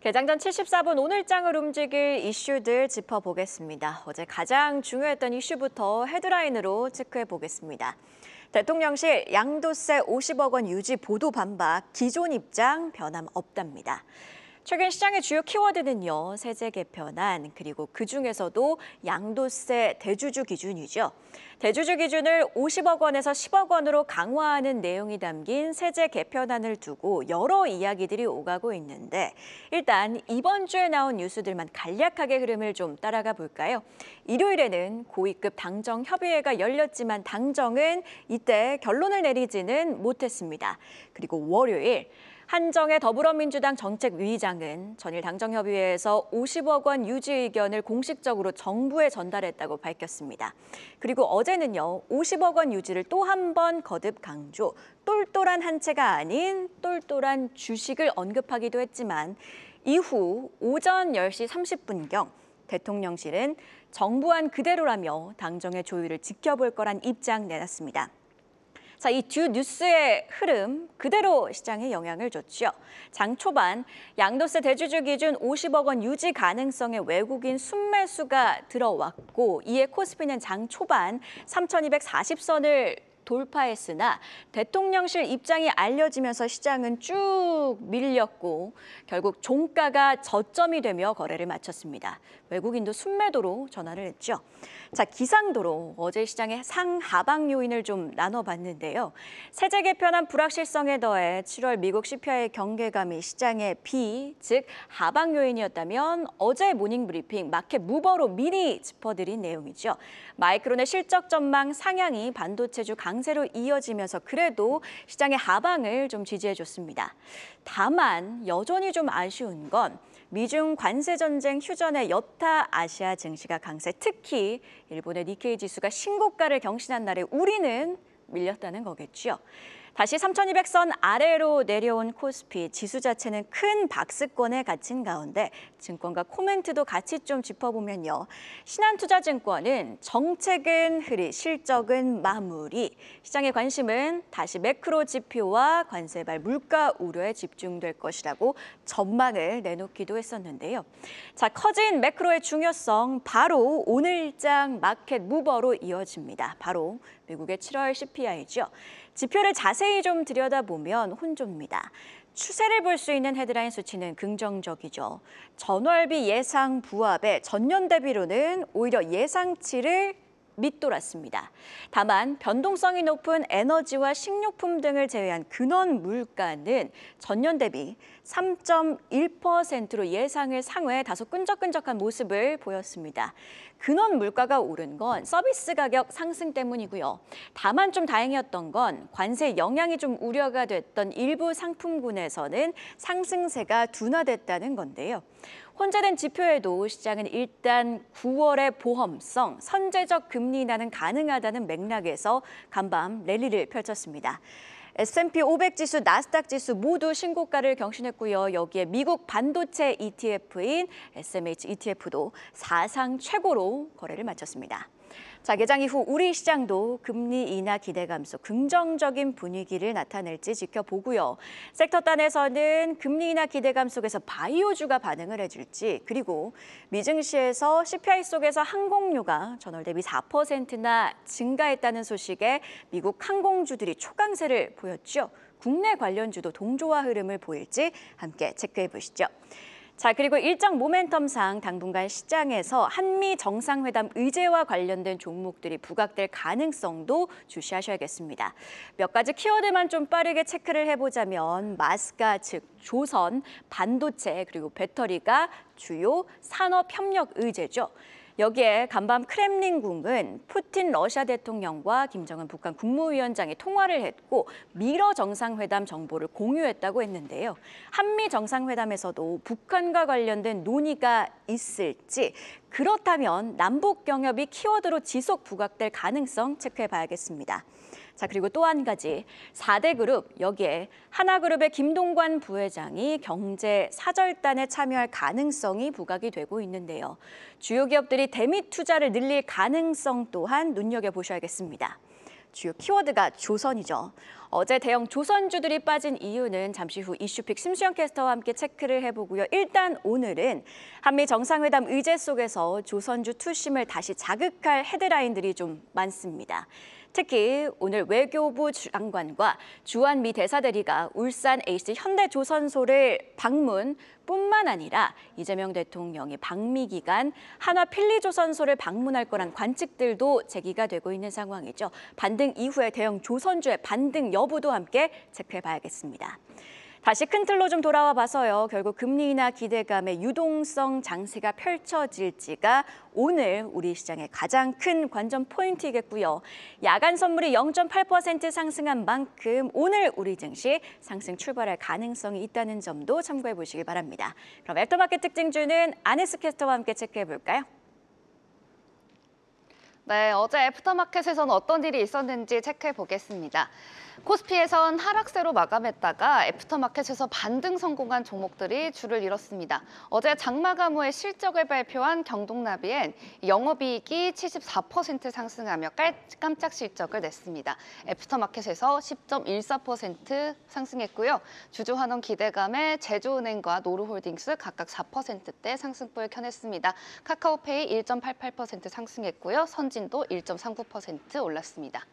개장 전 74분 오늘장을 움직일 이슈들 짚어보겠습니다. 어제 가장 중요했던 이슈부터 헤드라인으로 체크해보겠습니다. 대통령실 양도세 50억 원 유지 보도 반박, 기존 입장 변함 없답니다. 최근 시장의 주요 키워드는요, 세제 개편안, 그리고 그중에서도 양도세 대주주 기준이죠. 대주주 기준을 50억 원에서 10억 원으로 강화하는 내용이 담긴 세제 개편안을 두고 여러 이야기들이 오가고 있는데 일단 이번 주에 나온 뉴스들만 간략하게 흐름을 좀 따라가 볼까요? 일요일에는 고위급 당정협의회가 열렸지만 당정은 이때 결론을 내리지는 못했습니다. 그리고 월요일 한정혜 더불어민주당 정책위의장은 전일 당정협의회에서 50억 원 유지 의견을 공식적으로 정부에 전달했다고 밝혔습니다. 그리고 어제는요, 50억 원 유지를 또 한 번 거듭 강조, 똘똘한 한 채가 아닌 똘똘한 주식을 언급하기도 했지만 이후 오전 10시 30분경 대통령실은 정부안 그대로라며 당정의 조율을 지켜볼 거란 입장 내놨습니다. 자, 이 두 뉴스의 흐름 그대로 시장에 영향을 줬죠. 장 초반 양도세 대주주 기준 50억 원 유지 가능성의 외국인 순매수가 들어왔고 이에 코스피는 장 초반 3,240선을 돌파했으나 대통령실 입장이 알려지면서 시장은 쭉 밀렸고 결국 종가가 저점이 되며 거래를 마쳤습니다. 외국인도 순매도로 전환을 했죠. 자, 기상도로 어제 시장의 상하방 요인을 좀 나눠봤는데요. 세제 개편안 불확실성에 더해 7월 미국 CPI 경계감이 시장의 비, 즉 하방 요인이었다면 어제 모닝 브리핑 마켓 무버로 미리 짚어드린 내용이죠. 마이크론의 실적 전망 상향이 반도체주 강세로 이어지면서 그래도 시장의 하방을 좀 지지해줬습니다. 다만 여전히 좀 아쉬운 건 미중 관세 전쟁 휴전의 여타 아시아 증시가 강세, 특히 일본의 니케이 지수가 신고가를 경신한 날에 우리는 밀렸다는 거겠죠. 다시 3,200선 아래로 내려온 코스피 지수 자체는 큰 박스권에 갇힌 가운데 증권가 코멘트도 같이 좀 짚어보면요. 신한투자증권은 정책은 흐리, 실적은 마무리. 시장의 관심은 다시 매크로 지표와 관세발 물가 우려에 집중될 것이라고 전망을 내놓기도 했었는데요. 자, 커진 매크로의 중요성 바로 오늘장 마켓 무버로 이어집니다. 바로 미국의 7월 CPI죠. 지표를 자세히 좀 들여다보면 혼조입니다. 추세를 볼 수 있는 헤드라인 수치는 긍정적이죠. 전월비 예상 부합에 전년 대비로는 오히려 예상치를 밑돌았습니다. 다만 변동성이 높은 에너지와 식료품 등을 제외한 근원 물가는 전년 대비 3.1%로 예상을 상회해 다소 끈적끈적한 모습을 보였습니다. 근원 물가가 오른 건 서비스 가격 상승 때문이고요. 다만 좀 다행이었던 건 관세 영향이 좀 우려가 됐던 일부 상품군에서는 상승세가 둔화됐다는 건데요. 혼재된 지표에도 시장은 일단 9월의 보험성, 선제적 금리 인하는 가능하다는 맥락에서 간밤 랠리를 펼쳤습니다. S&P 500 지수, 나스닥 지수 모두 신고가를 경신했고요. 여기에 미국 반도체 ETF인 SMH ETF도 사상 최고로 거래를 마쳤습니다. 자, 개장 이후 우리 시장도 금리 인하 기대 감소, 긍정적인 분위기를 나타낼지 지켜보고요. 섹터 단에서는 금리 인하 기대감 속에서 바이오주가 반응을 해줄지, 그리고 미증시에서 CPI 속에서 항공료가 전월 대비 4%나 증가했다는 소식에 미국 항공주들이 초강세를 보였죠. 국내 관련주도 동조화 흐름을 보일지 함께 체크해 보시죠. 자, 그리고 일정 모멘텀상 당분간 시장에서 한미 정상회담 의제와 관련된 종목들이 부각될 가능성도 주시하셔야겠습니다. 몇 가지 키워드만 좀 빠르게 체크를 해보자면 마스가, 즉 조선, 반도체, 그리고 배터리가 주요 산업협력 의제죠. 여기에 간밤 크렘린궁은 푸틴 러시아 대통령과 김정은 북한 국무위원장이 통화를 했고 미러 정상회담 정보를 공유했다고 했는데요. 한미 정상회담에서도 북한과 관련된 논의가 있을지, 그렇다면 남북 경협이 키워드로 지속 부각될 가능성 체크해 봐야겠습니다. 자, 그리고 또 한 가지 4대 그룹, 여기에 하나그룹의 김동관 부회장이 경제 사절단에 참여할 가능성이 부각이 되고 있는데요. 주요 기업들이 대미 투자를 늘릴 가능성 또한 눈여겨보셔야겠습니다. 주요 키워드가 조선이죠. 어제 대형 조선주들이 빠진 이유는 잠시 후 이슈픽 심수영 캐스터와 함께 체크를 해보고요. 일단 오늘은 한미 정상회담 의제 속에서 조선주 투심을 다시 자극할 헤드라인들이 좀 많습니다. 특히 오늘 외교부 장관과 주한미 대사대리가 울산 H 현대조선소를 방문뿐만 아니라 이재명 대통령이 방미 기간 한화 필리조선소를 방문할 거란 관측들도 제기가 되고 있는 상황이죠. 반등 이후에 대형 조선주의 반등 여부도 함께 체크해봐야겠습니다. 다시 큰 틀로 좀 돌아와 봐서요. 결국 금리 인하 기대감의 유동성 장세가 펼쳐질지가 오늘 우리 시장의 가장 큰 관전 포인트이겠고요. 야간 선물이 0.8% 상승한 만큼 오늘 우리 증시 상승 출발할 가능성이 있다는 점도 참고해 보시기 바랍니다. 그럼 애프터마켓 특징주는 아네스 캐스터와 함께 체크해 볼까요? 네, 어제 애프터마켓에서는 어떤 일이 있었는지 체크해 보겠습니다. 코스피에선 하락세로 마감했다가 애프터마켓에서 반등 성공한 종목들이 줄을 이뤘습니다. 어제 장마감 후에 실적을 발표한 경동나비엔 영업이익이 74% 상승하며 깜짝 실적을 냈습니다. 애프터마켓에서 10.14% 상승했고요. 주주환원 기대감에 제주은행과 노루홀딩스 각각 4%대 상승폭을 켜냈습니다. 카카오페이 1.88% 상승했고요. 선진도 1.39% 올랐습니다.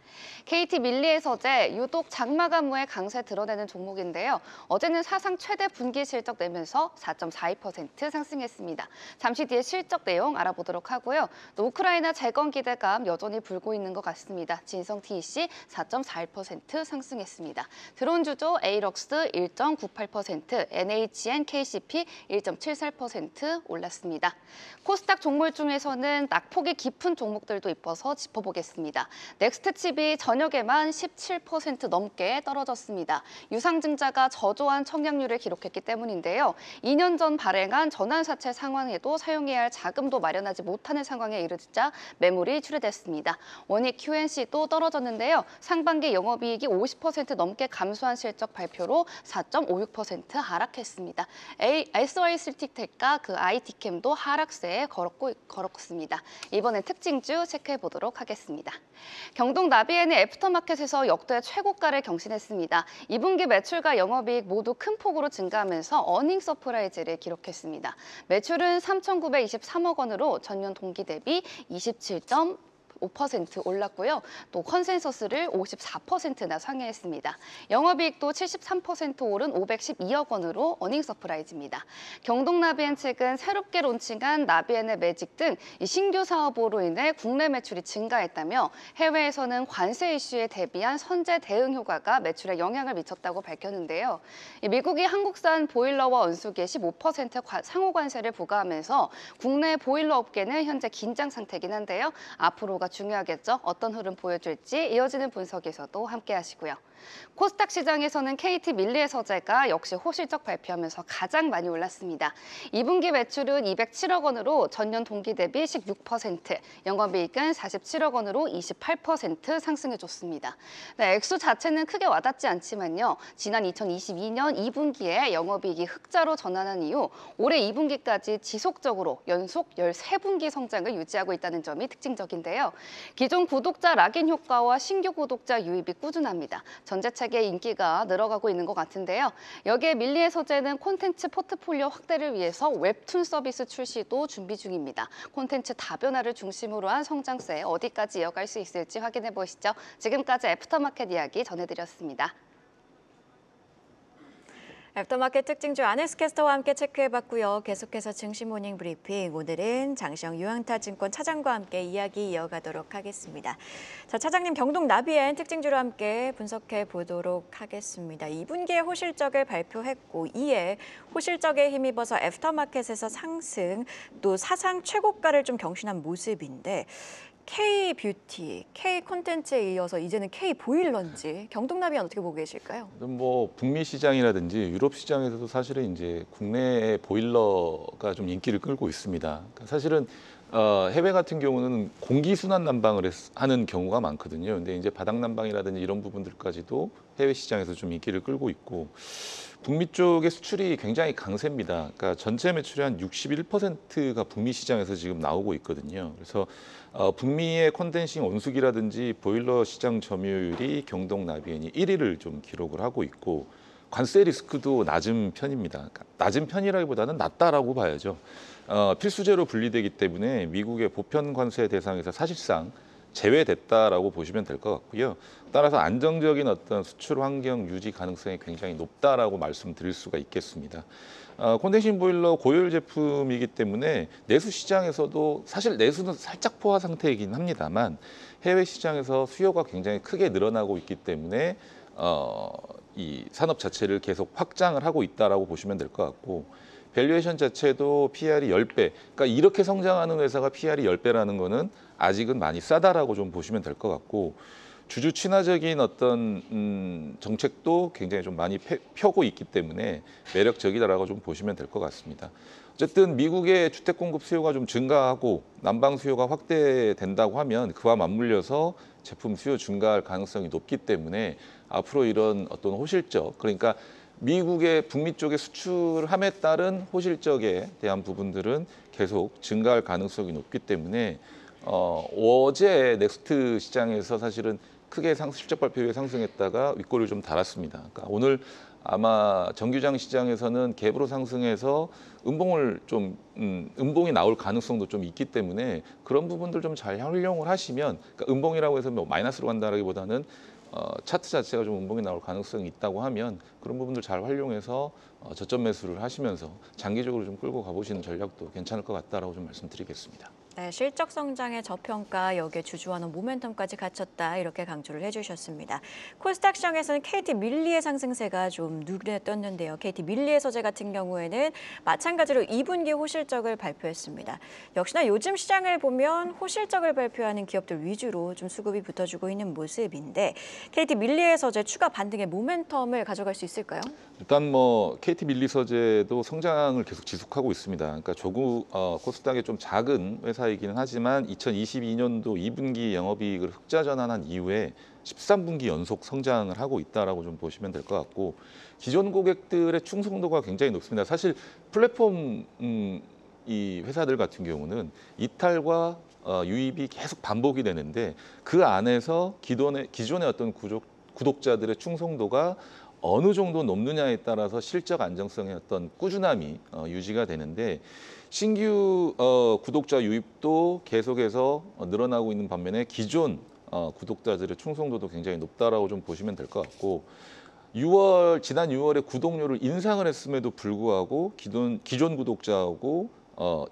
KT 밀리에서제 유독 장마감 후에 강세 드러내는 종목인데요. 어제는 사상 최대 분기 실적 내면서 4.42% 상승했습니다. 잠시 뒤에 실적 내용 알아보도록 하고요. 또 우크라이나 재건 기대감 여전히 불고 있는 것 같습니다. 진성 TEC 4.41% 상승했습니다. 드론 주조 에이럭스 1.98%, NHN KCP 1.74% 올랐습니다. 코스닥 종목 중에서는 낙폭이 깊은 종목들도 있어서 짚어보겠습니다. 넥스트칩이 저녁에만 17% 넘게 떨어졌습니다. 유상증자가 저조한 청약률을 기록했기 때문인데요. 2년 전 발행한 전환사채 상환에도 사용해야 할 자금도 마련하지 못하는 상황에 이르자 매물이 출회됐습니다. 원익 QNC도 떨어졌는데요. 상반기 영업이익이 50% 넘게 감소한 실적 발표로 4.56% 하락했습니다. SY스틱텍과 그 IT캠도 하락세에 걸었습니다. 이번엔 특징주 체크해 보도록 하겠습니다. 경동 나비엔이 애프터마켓에서 역대 최고가를 경신했습니다. 2분기 매출과 영업이익 모두 큰 폭으로 증가하면서 어닝 서프라이즈를 기록했습니다. 매출은 3,923억 원으로 전년 동기 대비 27.5% 올랐고요. 또 컨센서스를 54%나 상회했습니다. 영업이익도 73% 오른 512억 원으로 어닝 서프라이즈입니다. 경동나비엔 측은 새롭게 론칭한 나비엔의 매직 등 신규 사업으로 인해 국내 매출이 증가했다며 해외에서는 관세 이슈에 대비한 선제 대응 효과가 매출에 영향을 미쳤다고 밝혔는데요. 미국이 한국산 보일러와 온수기에 15% 상호 관세를 부과하면서 국내 보일러 업계는 현재 긴장 상태긴 한데요. 앞으로가 중요하겠죠. 어떤 흐름 보여줄지 이어지는 분석에서도 함께 하시고요. 코스닥 시장에서는 KT 밀리에서제가 역시 호실적 발표하면서 가장 많이 올랐습니다. 2분기 매출은 207억 원으로 전년 동기 대비 16%, 영업이익은 47억 원으로 28% 상승해줬습니다. 네, 액수 자체는 크게 와닿지 않지만요. 지난 2022년 2분기에 영업이익이 흑자로 전환한 이후 올해 2분기까지 지속적으로 연속 13분기 성장을 유지하고 있다는 점이 특징적인데요. 기존 구독자 락인 효과와 신규 구독자 유입이 꾸준합니다. 전재책의 인기가 늘어가고 있는 것 같은데요. 여기에 밀리에서제는 콘텐츠 포트폴리오 확대를 위해서 웹툰 서비스 출시도 준비 중입니다. 콘텐츠 다변화를 중심으로 한 성장세 어디까지 이어갈 수 있을지 확인해 보시죠. 지금까지 애프터마켓 이야기 전해드렸습니다. 애프터마켓 특징주 아네스 캐스터와 함께 체크해봤고요. 계속해서 증시 모닝 브리핑. 오늘은 장시영 유앙타증권 차장과 함께 이야기 이어가도록 하겠습니다. 자, 차장님 경동 나비엔 특징주로 함께 분석해 보도록 하겠습니다. 2분기에 호실적을 발표했고 이에 호실적에 힘입어서 애프터마켓에서 상승 또 사상 최고가를 좀 경신한 모습인데 K-뷰티, K-콘텐츠에 이어서 이제는 K-보일러인지 경동나비엔 어떻게 보고 계실까요? 뭐 북미 시장이라든지 유럽 시장에서도 사실은 이제 국내의 보일러가 좀 인기를 끌고 있습니다. 그러니까 사실은 해외 같은 경우는 공기 순환 난방을 하는 경우가 많거든요. 근데 이제 바닥 난방이라든지 이런 부분들까지도 해외 시장에서 좀 인기를 끌고 있고 북미 쪽의 수출이 굉장히 강세입니다. 그러니까 전체 매출의 한 61%가 북미 시장에서 지금 나오고 있거든요. 그래서 북미의 콘덴싱 온수기라든지 보일러 시장 점유율이 경동 나비엔이 1위를 좀 기록을 하고 있고 관세 리스크도 낮은 편입니다. 그러니까 낮은 편이라기보다는 낮다라고 봐야죠. 필수제로 분리되기 때문에 미국의 보편 관세 대상에서 사실상 제외됐다라고 보시면 될 것 같고요. 따라서 안정적인 어떤 수출 환경 유지 가능성이 굉장히 높다라고 말씀드릴 수가 있겠습니다. 콘덴싱 보일러 고효율 제품이기 때문에 내수 시장에서도 사실 내수는 살짝 포화 상태이긴 합니다만 해외 시장에서 수요가 굉장히 크게 늘어나고 있기 때문에 이 산업 자체를 계속 확장을 하고 있다라고 보시면 될 것 같고 밸류에이션 자체도 PR이 10배. 그러니까 이렇게 성장하는 회사가 PR이 10배라는 거는 아직은 많이 싸다라고 좀 보시면 될 것 같고 주주 친화적인 어떤 정책도 굉장히 좀 많이 펴고 있기 때문에 매력적이다라고 좀 보시면 될 것 같습니다. 어쨌든 미국의 주택 공급 수요가 좀 증가하고 난방 수요가 확대된다고 하면 그와 맞물려서 제품 수요 증가할 가능성이 높기 때문에 앞으로 이런 어떤 호실적 그러니까 미국의 북미 쪽에 수출함에 따른 호실적에 대한 부분들은 계속 증가할 가능성이 높기 때문에 어제 넥스트 시장에서 사실은 크게 실적 발표 후에 상승했다가 윗골을 좀 달았습니다. 그러니까 오늘 아마 정규장 시장에서는 갭으로 상승해서 음봉이 나올 가능성도 좀 있기 때문에 그런 부분들 좀 잘 활용을 하시면 그러니까 음봉이라고 해서 뭐 마이너스로 간다라기보다는 차트 자체가 좀 음봉이 나올 가능성이 있다고 하면 그런 부분들 잘 활용해서 저점 매수를 하시면서 장기적으로 좀 끌고 가보시는 전략도 괜찮을 것 같다라고 좀 말씀드리겠습니다. 네, 실적 성장의 저평가, 여기에 주주와는 모멘텀까지 갖췄다 이렇게 강조를 해주셨습니다. 코스닥 시장에서는 KT 밀리의 상승세가 좀 눈에 떴는데요. KT 밀리의 서재 같은 경우에는 마찬가지로 2분기 호실적을 발표했습니다. 역시나 요즘 시장을 보면 호실적을 발표하는 기업들 위주로 좀 수급이 붙어주고 있는 모습인데 KT 밀리의 서재 추가 반등의 모멘텀을 가져갈 수 있을까요? 일단 뭐 KT 밀리 서재도 성장을 계속 지속하고 있습니다. 그러니까 조국 코스닥의 좀 작은 회사이기는 하지만 2022년도 2분기 영업이익을 흑자 전환한 이후에 13분기 연속 성장을 하고 있다라고 좀 보시면 될 것 같고 기존 고객들의 충성도가 굉장히 높습니다. 사실 플랫폼 이 회사들 같은 경우는 이탈과 유입이 계속 반복이 되는데 그 안에서 기존의 어떤 구독자들의 충성도가 어느 정도 높느냐에 따라서 실적 안정성의 어떤 꾸준함이 유지가 되는데 신규 구독자 유입도 계속해서 늘어나고 있는 반면에 기존 구독자들의 충성도도 굉장히 높다라고 좀 보시면 될 것 같고 지난 6월에 구독료를 인상을 했음에도 불구하고 기존 구독자하고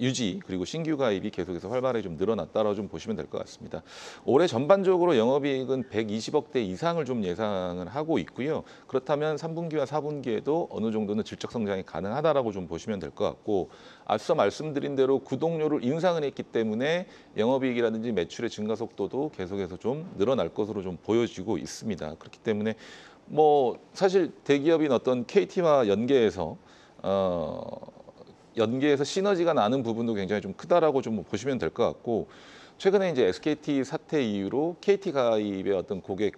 유지 그리고 신규 가입이 계속해서 활발하게 좀 늘어났다라고 좀 보시면 될 것 같습니다. 올해 전반적으로 영업이익은 120억대 이상을 좀 예상을 하고 있고요. 그렇다면 3분기와 4분기에도 어느 정도는 질적 성장이 가능하다라고 좀 보시면 될 것 같고 앞서 말씀드린 대로 구독료를 인상을 했기 때문에 영업이익이라든지 매출의 증가 속도도 계속해서 좀 늘어날 것으로 좀 보여지고 있습니다. 그렇기 때문에 뭐 사실 대기업인 어떤 KT와 연계해서 시너지가 나는 부분도 굉장히 좀 크다라고 좀 보시면 될 것 같고 최근에 이제 SKT 사태 이후로 KT 가입의 어떤 고객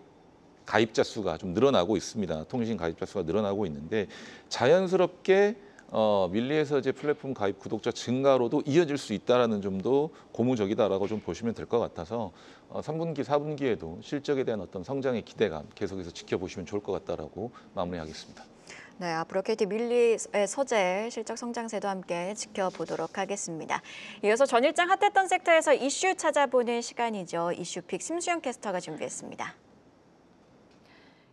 가입자 수가 좀 늘어나고 있습니다. 통신 가입자 수가 늘어나고 있는데 자연스럽게 밀리에서제 플랫폼 가입 구독자 증가로도 이어질 수 있다라는 점도 고무적이다라고 좀 보시면 될 것 같아서 3분기, 4분기에도 실적에 대한 어떤 성장의 기대감 계속해서 지켜보시면 좋을 것 같다라고 마무리하겠습니다. 네, 앞으로 KT 밀리의 서재 실적 성장세도 함께 지켜보도록 하겠습니다. 이어서 전일장 핫했던 섹터에서 이슈 찾아보는 시간이죠. 이슈픽 심수영 캐스터가 준비했습니다.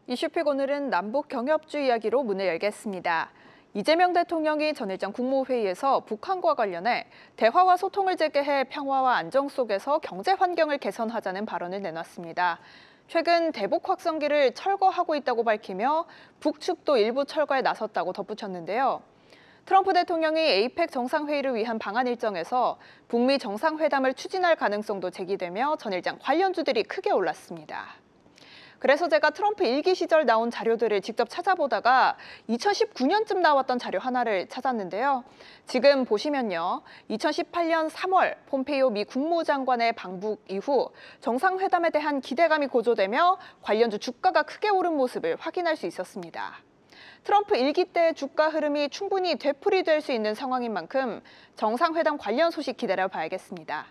이슈픽 오늘은 남북 경협주 이야기로 문을 열겠습니다. 이재명 대통령이 전일장 국무회의에서 북한과 관련해 대화와 소통을 재개해 평화와 안정 속에서 경제 환경을 개선하자는 발언을 내놨습니다. 최근 대북 확성기를 철거하고 있다고 밝히며 북측도 일부 철거에 나섰다고 덧붙였는데요. 트럼프 대통령이 에이펙 정상회의를 위한 방한 일정에서 북미 정상회담을 추진할 가능성도 제기되며 전일장 관련주들이 크게 올랐습니다. 그래서 제가 트럼프 일기 시절 나온 자료들을 직접 찾아보다가 2019년쯤 나왔던 자료 하나를 찾았는데요. 지금 보시면요. 2018년 3월 폼페이오 미 국무장관의 방북 이후 정상회담에 대한 기대감이 고조되며 관련주 주가가 크게 오른 모습을 확인할 수 있었습니다. 트럼프 1기 때 주가 흐름이 충분히 되풀이될 수 있는 상황인 만큼 정상회담 관련 소식 기다려봐야겠습니다.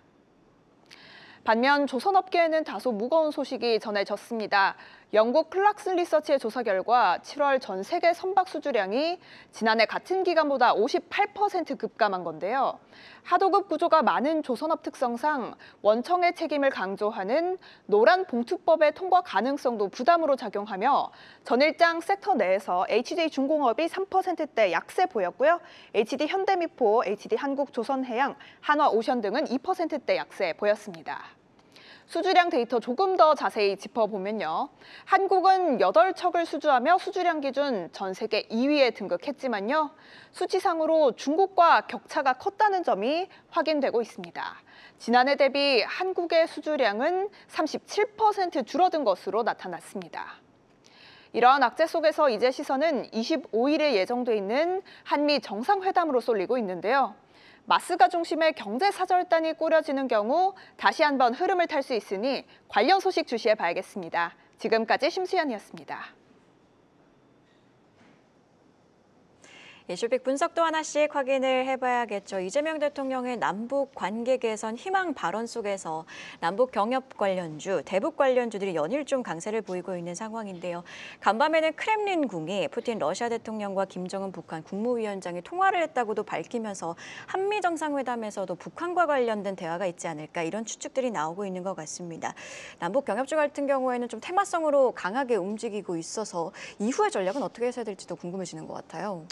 반면 조선업계에는 다소 무거운 소식이 전해졌습니다. 영국 클락슨 리서치의 조사 결과 7월 전 세계 선박 수주량이 지난해 같은 기간보다 58% 급감한 건데요. 하도급 구조가 많은 조선업 특성상 원청의 책임을 강조하는 노란 봉투법의 통과 가능성도 부담으로 작용하며 전일장 섹터 내에서 HD 중공업이 3%대 약세 보였고요. HD 현대미포, HD 한국조선해양, 한화오션 등은 2%대 약세 보였습니다. 수주량 데이터 조금 더 자세히 짚어보면요. 한국은 8척을 수주하며 수주량 기준 전 세계 2위에 등극했지만요. 수치상으로 중국과 격차가 컸다는 점이 확인되고 있습니다. 지난해 대비 한국의 수주량은 37% 줄어든 것으로 나타났습니다. 이러한 악재 속에서 이제 시선은 25일에 예정돼 있는 한미 정상회담으로 쏠리고 있는데요. 마스가 중심의 경제사절단이 꾸려지는 경우 다시 한번 흐름을 탈 수 있으니 관련 소식 주시해 봐야겠습니다. 지금까지 심수연이었습니다. 이슈빅 분석도 하나씩 확인을 해봐야겠죠. 이재명 대통령의 남북 관계 개선 희망 발언 속에서 남북 경협 관련주, 대북 관련주들이 연일 좀 강세를 보이고 있는 상황인데요. 간밤에는 크렘린궁이 푸틴 러시아 대통령과 김정은 북한 국무위원장이 통화를 했다고도 밝히면서 한미 정상회담에서도 북한과 관련된 대화가 있지 않을까 이런 추측들이 나오고 있는 것 같습니다. 남북 경협주 같은 경우에는 좀 테마성으로 강하게 움직이고 있어서 이후의 전략은 어떻게 해야 될지도 궁금해지는 것 같아요.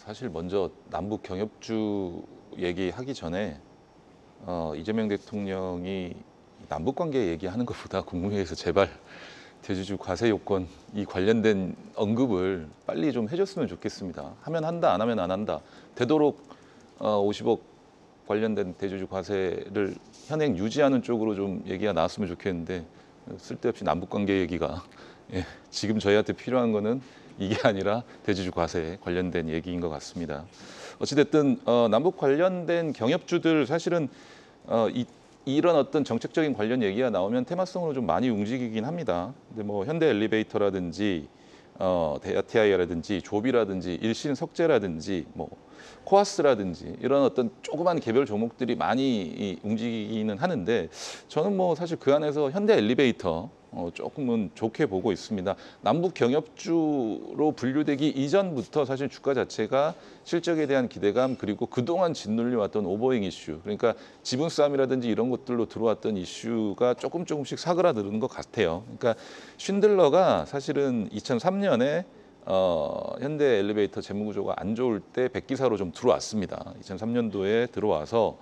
사실 먼저 남북 경협주 얘기하기 전에 이재명 대통령이 남북 관계 얘기하는 것보다 국무회의에서 제발 대주주 과세 요건 이 관련된 언급을 빨리 좀 해줬으면 좋겠습니다. 하면 한다, 안 하면 안 한다. 되도록 50억 관련된 대주주 과세를 현행 유지하는 쪽으로 좀 얘기가 나왔으면 좋겠는데 쓸데없이 남북 관계 얘기가 지금 저희한테 필요한 거는 이게 아니라 대주주 과세에 관련된 얘기인 것 같습니다. 어찌됐든 남북 관련된 경협주들 사실은 이런 어떤 정책적인 관련 얘기가 나오면 테마성으로 좀 많이 움직이긴 합니다. 근데 뭐 현대 엘리베이터라든지 대아티아이라든지 조비라든지 일신 석재라든지 뭐 코아스라든지 이런 어떤 조그만 개별 종목들이 많이 움직이기는 하는데 저는 뭐 사실 그 안에서 현대 엘리베이터 조금은 좋게 보고 있습니다. 남북 경협주로 분류되기 이전부터 사실 주가 자체가 실적에 대한 기대감 그리고 그동안 짓눌려왔던 오버행 이슈 그러니까 지분 싸움이라든지 이런 것들로 들어왔던 이슈가 조금씩 사그라드는 것 같아요. 그러니까 쉰들러가 사실은 2003년에 현대 엘리베이터 재무구조가 안 좋을 때 백기사로 좀 들어왔습니다. 2003년도에 들어와서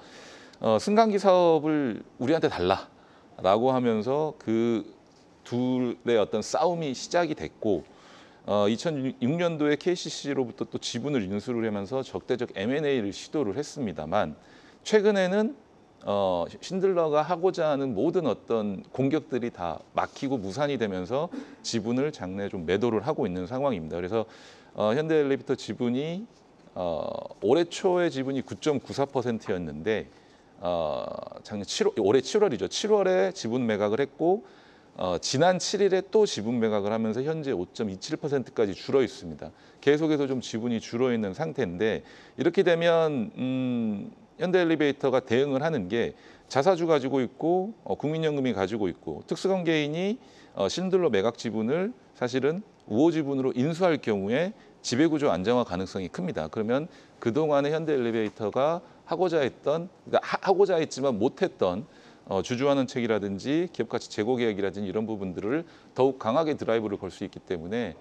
승강기 사업을 우리한테 달라라고 하면서 그 둘의 어떤 싸움이 시작이 됐고 2006년도에 KCC로부터 또 지분을 인수를 하면서 적대적 M&A를 시도를 했습니다만 최근에는 신들러가 하고자 하는 모든 어떤 공격들이 다 막히고 무산이 되면서 지분을 장내 좀 매도를 하고 있는 상황입니다. 그래서 현대엘리베이터 지분이 올해 초에 지분이 9.94%였는데 작년 7월, 올해 7월이죠. 7월에 지분 매각을 했고 지난 7일에 또 지분 매각을 하면서 현재 5.27%까지 줄어 있습니다. 계속해서 좀 지분이 줄어 있는 상태인데 이렇게 되면 현대엘리베이터가 대응을 하는 게 자사주 가지고 있고 국민연금이 가지고 있고 특수관계인이 신들러 매각 지분을 사실은 우호 지분으로 인수할 경우에 지배구조 안정화 가능성이 큽니다. 그러면 그동안의 현대엘리베이터가 하고자 했지만 못했던 주주환원 책이라든지 기업가치 재고 계획이라든지 이런 부분들을 더욱 강하게 드라이브를 걸 수 있기 때문에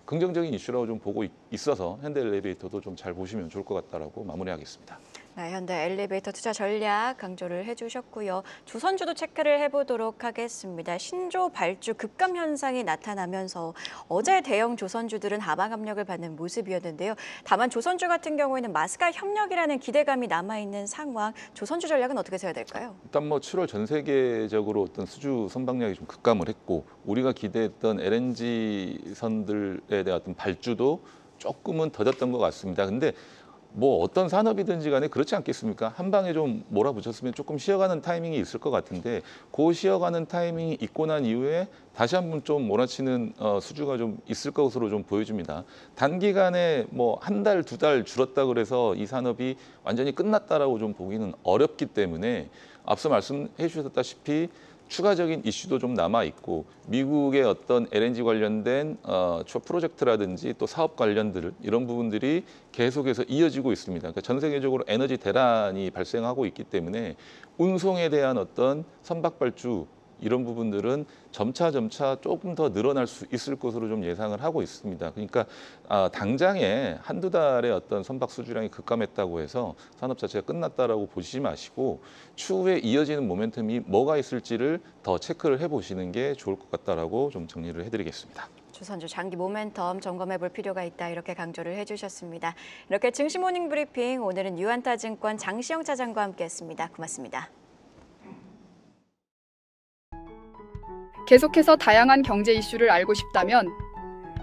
긍정적인 이슈라고 좀 보고 있어서 현대엘리베이터도 좀 잘 보시면 좋을 것 같다라고 마무리하겠습니다. 네, 현대 엘리베이터 투자 전략 강조를 해주셨고요. 조선주도 체크를 해보도록 하겠습니다. 신조 발주 급감 현상이 나타나면서 어제 대형 조선주들은 하방 압력을 받는 모습이었는데요. 다만 조선주 같은 경우에는 마스가 협력이라는 기대감이 남아있는 상황. 조선주 전략은 어떻게 세야 될까요? 일단 뭐 7월 전 세계적으로 어떤 수주 선박량이 좀 급감을 했고 우리가 기대했던 LNG 선들에 대한 어떤 발주도 조금은 더뎠던 것 같습니다. 근데 뭐 어떤 산업이든지 간에 그렇지 않겠습니까? 한 방에 좀 몰아붙였으면 조금 쉬어가는 타이밍이 있을 것 같은데 그 쉬어가는 타이밍이 있고 난 이후에 다시 한번 좀 몰아치는 수주가 좀 있을 것으로 좀 보여집니다. 단기간에 뭐 한 달, 두 달 줄었다 그래서 이 산업이 완전히 끝났다라고 좀 보기는 어렵기 때문에 앞서 말씀해 주셨다시피 추가적인 이슈도 좀 남아 있고 미국의 어떤 LNG 관련된 프로젝트라든지 또 사업 관련들 이런 부분들이 계속해서 이어지고 있습니다. 그러니까 전 세계적으로 에너지 대란이 발생하고 있기 때문에 운송에 대한 어떤 선박 발주 이런 부분들은 점차 조금 더 늘어날 수 있을 것으로 좀 예상을 하고 있습니다. 그러니까 당장에 한두 달의 어떤 선박 수주량이 급감했다고 해서 산업 자체가 끝났다라고 보시지 마시고 추후에 이어지는 모멘텀이 뭐가 있을지를 더 체크를 해보시는 게 좋을 것 같다라고 좀 정리를 해드리겠습니다. 조선주 장기 모멘텀 점검해 볼 필요가 있다 이렇게 강조를 해주셨습니다. 이렇게 증시 모닝 브리핑 오늘은 유한타증권 장시영 차장과 함께했습니다. 고맙습니다. 계속해서 다양한 경제 이슈를 알고 싶다면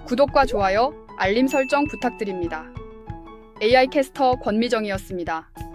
구독과 좋아요, 알림 설정 부탁드립니다. AI 캐스터 권미정이었습니다.